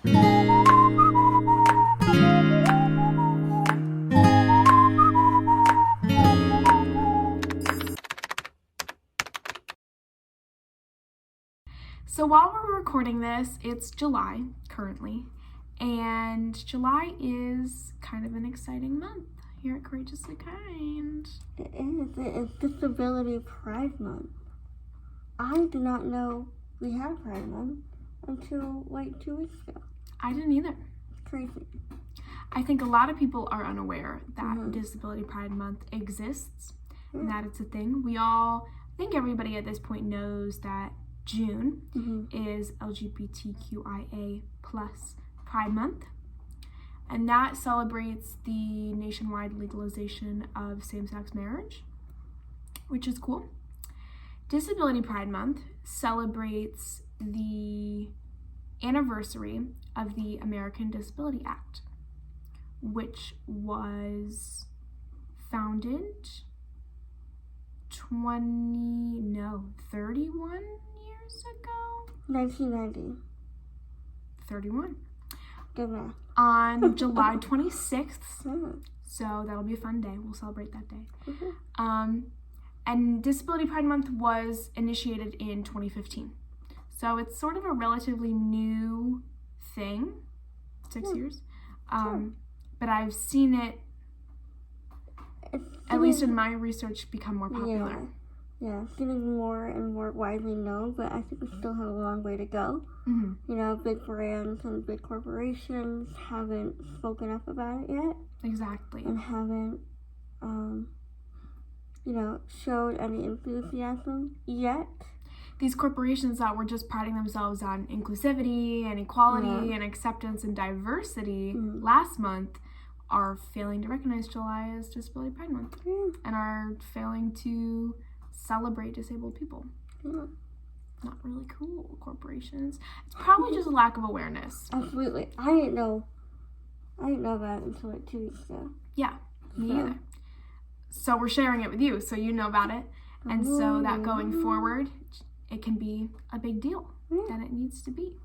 So while we're recording this, it's July currently, and July is kind of an exciting month here at Courageously Kind. It is. It's Disability Pride Month. I did not know we had Pride Month until like 2 weeks ago. I didn't either. It's crazy. I think a lot of people are unaware that Disability Pride Month exists and that it's a thing. I think everybody at this point knows that June is LGBTQIA plus Pride Month, and that celebrates the nationwide legalization of same-sex marriage, which is cool. Disability Pride Month celebrates the anniversary of the American Disability Act, which was founded 31 years ago? 1990. 31. Good math. On July 26th. So that'll be a fun day. We'll celebrate that day. And Disability Pride Month was initiated in 2015. So it's sort of a relatively new thing. 6 years. But I've seen it, at least in my research, become more popular. Yeah, it's getting more and more widely known, but I think we still have a long way to go. You know, big brands and big corporations haven't spoken up about it yet. Exactly. And haven't, showed any enthusiasm yet. These corporations that were just priding themselves on inclusivity and equality and acceptance and diversity last month are failing to recognize July as Disability Pride Month and are failing to celebrate disabled people. Not really cool, corporations. It's probably just a lack of awareness. Absolutely. I didn't know about it until like 2 weeks ago. Yeah, me either. So we're sharing it with you, so you know about it. And so that going forward, it can be a big deal that it needs to be.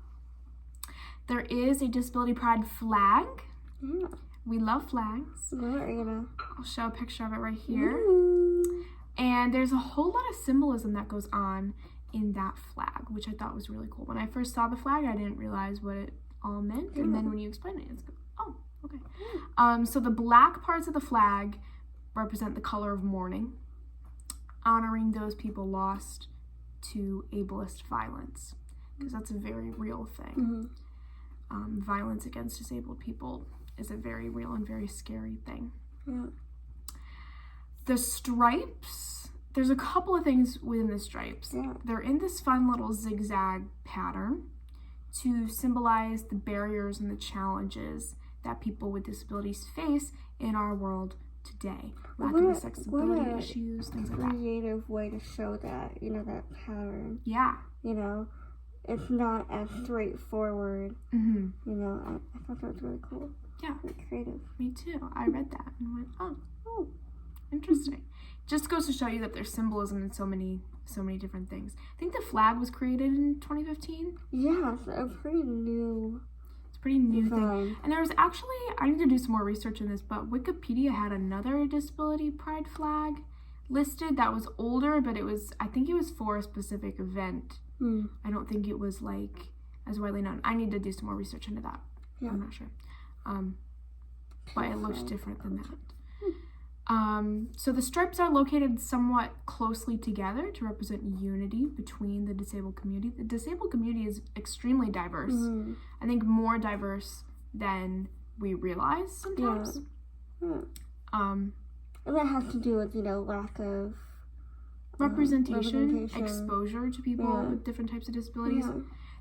There is a Disability Pride flag. We love flags. I'll show a picture of it right here. And there's a whole lot of symbolism that goes on in that flag, which I thought was really cool. When I first saw the flag, I didn't realize what it all meant. And then when you explain it, it's oh, okay. So the black parts of the flag represent the color of mourning, honoring those people lost to ableist violence, because that's a very real thing. Violence against disabled people is a very real and very scary thing. The stripes, there's a couple of things within the stripes. They're in this fun little zigzag pattern to symbolize the barriers and the challenges that people with disabilities face in our world today. Lack of accessibility issues, things like that. Creative way to show that, that pattern. Yeah. It's not as straightforward. I thought that was really cool. Yeah. Really creative. Me too. I read that and went, oh, interesting. Just goes to show you that there's symbolism in so many different things. I think the flag was created in 2015. Yeah, it's a pretty new thing. And there was actually, I need to do some more research on this, but Wikipedia had another Disability Pride flag listed that was older, but I think it was for a specific event. I don't think it was like as widely known. I need to do some more research into that. I'm not sure. But it looks different than that. So the stripes are located somewhat closely together to represent unity between the disabled community. The disabled community is extremely diverse. I think more diverse than we realize sometimes. And that has to do with, lack of representation, exposure to people with different types of disabilities.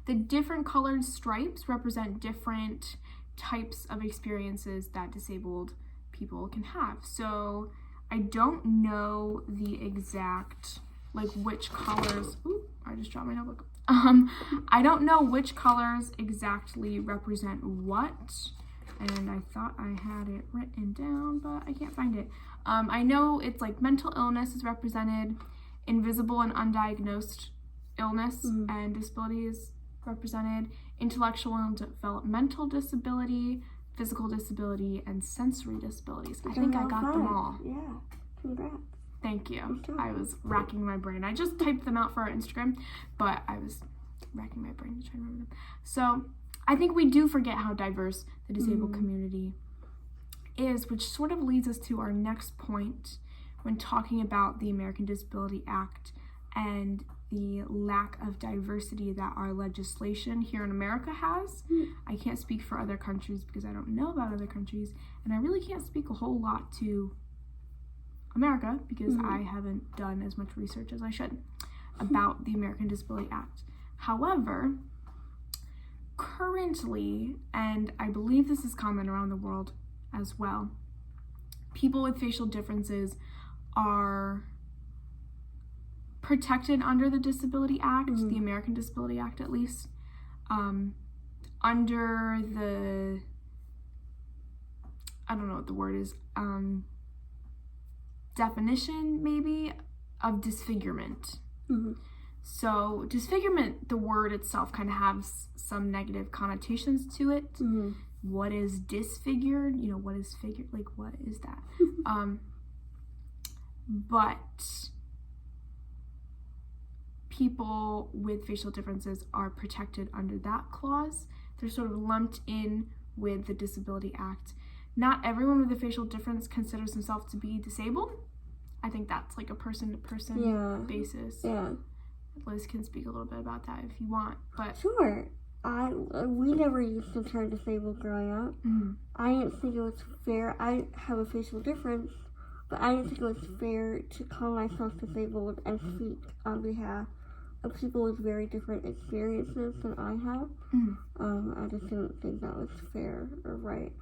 The different colored stripes represent different types of experiences that disabled people can have. So I don't know the exact, which colors, I just dropped my notebook. I don't know which colors exactly represent what, and I thought I had it written down, but I can't find it. I know it's mental illness is represented, invisible and undiagnosed illness and disability is represented, intellectual and developmental disability, physical disability, and sensory disabilities. I think I got them all. Yeah, congrats. Thank you. I was racking my brain. I just typed them out for our Instagram, but I was racking my brain to try to remember them. So I think we do forget how diverse the disabled community is, which sort of leads us to our next point when talking about the American Disability Act and the lack of diversity that our legislation here in America has. I can't speak for other countries because I don't know about other countries, and I really can't speak a whole lot to America because I haven't done as much research as I should about the American Disability Act. However, currently, and I believe this is common around the world as well, people with facial differences are protected under the Disability Act, the American Disability Act at least, under the, I don't know what the word is, definition maybe of disfigurement. So disfigurement, the word itself kind of has some negative connotations to it. What is disfigured? You know, what is figured? Like, what is that? But people with facial differences are protected under that clause. They're sort of lumped in with the Disability Act. Not everyone with a facial difference considers themselves to be disabled. I think that's like a person-to-person basis. Yeah. Liz can speak a little bit about that if you want, but sure. We never used the term disabled growing up. I didn't think it was fair. I have a facial difference, but I didn't think it was fair to call myself disabled and speak on behalf of people with very different experiences than I have. I just didn't think that was fair or right.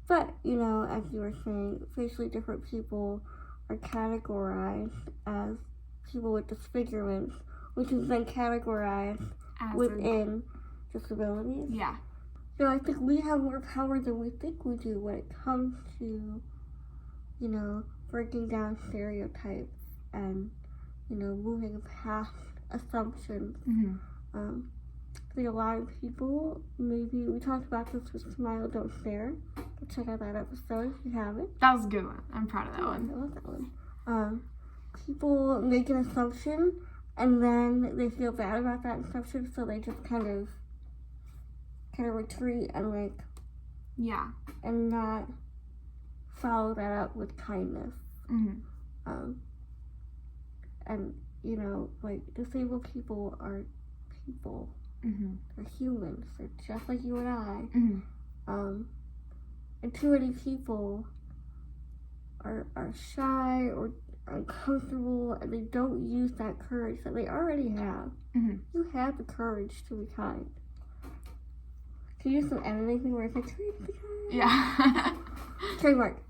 But, you know, as you were saying, facially different people are categorized as people with disfigurements, which is then categorized as within disabilities. Yeah. So I think we have more power than we think we do when it comes to, you know, breaking down stereotypes and, you know, moving past assumptions. I think a lot of people, maybe, we talked about this with Smile, Don't Stare. Check out that episode if you haven't. That was a good one. I'm proud of that one. I love that one. People make an assumption and then they feel bad about that assumption, so they just kind of retreat and and not follow that up with kindness. And you know, like, disabled people are people. They're humans. They're just like you and I. And too many people are shy or uncomfortable, and they don't use that courage that they already have. You have the courage to be kind. Can you use some editing thing where it's like, courage to be kind? Yeah. Trademark.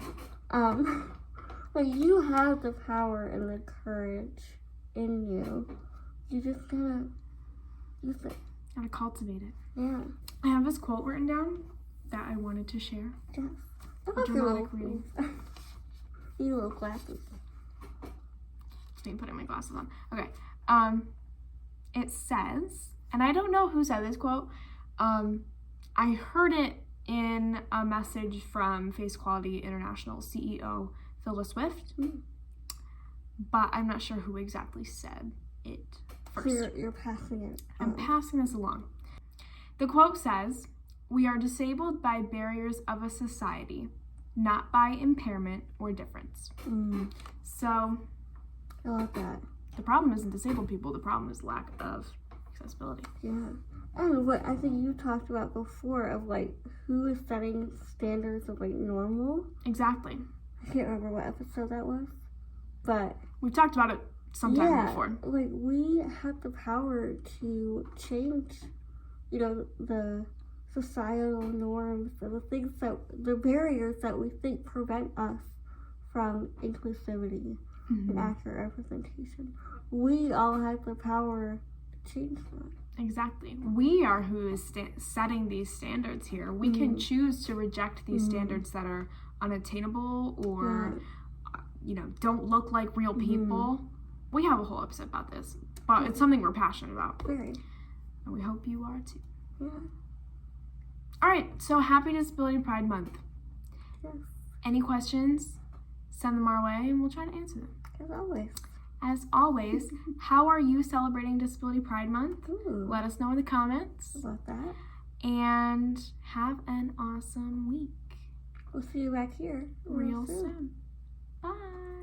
But you have the power and the courage in you. You just gotta use it. Gotta cultivate it. Yeah. I have this quote written down that I wanted to share. Yes. Dramatic reading. You little glasses. Just need to put my glasses on. Okay. It says, and I don't know who said this quote. I heard it in a message from Face Quality International CEO Phyllis Swift, but I'm not sure who exactly said it first. So you're passing it. I'm passing this along. The quote says, "We are disabled by barriers of a society, not by impairment or difference." So, I love that. The problem isn't disabled people, the problem is lack of accessibility. Yeah. And what I think you talked about before of, like, who is setting standards of, like, normal. Exactly. I can't remember what episode that was, but we've talked about it sometime before. Like, we have the power to change, you know, the societal norms and the things that, the barriers that we think prevent us from inclusivity and accurate representation. We all have the power to change that. Exactly. We are who is setting these standards here. We can choose to reject these standards that are unattainable or, you know, don't look like real people. We have a whole episode about this, but it's something we're passionate about. Very. And we hope you are too. Yeah. All right, so happy Disability Pride Month. Yes. Any questions? Send them our way and we'll try to answer them. As always. As always, how are you celebrating Disability Pride Month? Ooh. Let us know in the comments. About that. And have an awesome week. We'll see you back here Real soon. Bye.